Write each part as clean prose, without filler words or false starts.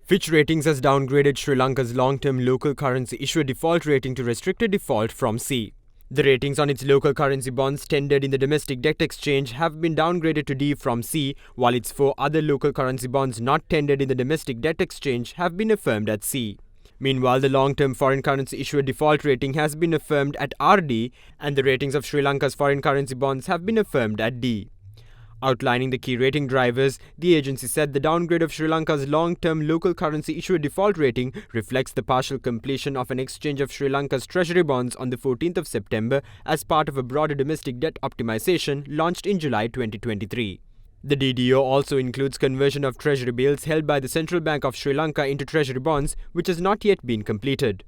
Fitch Ratings has downgraded Sri Lanka's long-term local currency issuer default rating to restricted default from C. The ratings on its local currency bonds tendered in the domestic debt exchange have been downgraded to D from C, while its 4 other local currency bonds not tendered in the domestic debt exchange have been affirmed at C. Meanwhile, the long-term foreign currency issuer default rating has been affirmed at RD, and the ratings of Sri Lanka's foreign currency bonds have been affirmed at D. Outlining the key rating drivers, the agency said the downgrade of Sri Lanka's long-term local currency issuer default rating reflects the partial completion of an exchange of Sri Lanka's treasury bonds on the 14th of September as part of a broader domestic debt optimization launched in July 2023. The DDO also includes conversion of treasury bills held by the Central Bank of Sri Lanka into treasury bonds, which has not yet been completed.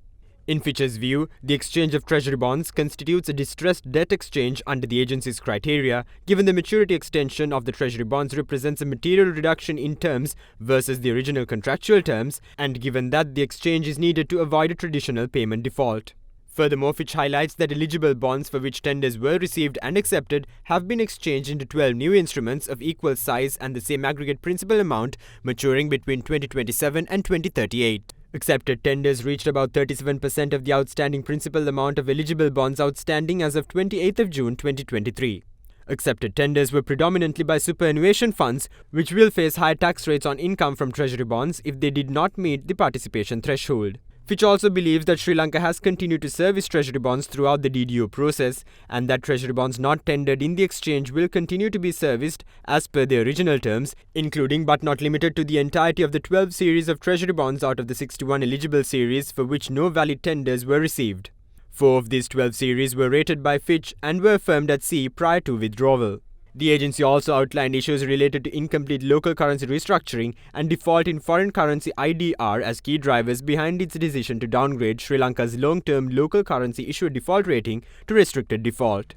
In Fitch's view, the exchange of treasury bonds constitutes a distressed debt exchange under the agency's criteria, given the maturity extension of the treasury bonds represents a material reduction in terms versus the original contractual terms, and given that the exchange is needed to avoid a traditional payment default. Furthermore, Fitch highlights that eligible bonds for which tenders were received and accepted have been exchanged into 12 new instruments of equal size and the same aggregate principal amount, maturing between 2027 and 2038. Accepted tenders reached about 37% of the outstanding principal amount of eligible bonds outstanding as of 28th of June 2023. Accepted tenders were predominantly by superannuation funds, which will face higher tax rates on income from treasury bonds if they did not meet the participation threshold. Fitch also believes that Sri Lanka has continued to service treasury bonds throughout the DDO process, and that treasury bonds not tendered in the exchange will continue to be serviced as per their original terms, including but not limited to the entirety of the 12 series of treasury bonds out of the 61 eligible series for which no valid tenders were received. 4 of these 12 series were rated by Fitch and were affirmed at C prior to withdrawal. The agency also outlined issues related to incomplete local currency restructuring and default in foreign currency IDR as key drivers behind its decision to downgrade Sri Lanka's long-term local currency issuer default rating to restricted default.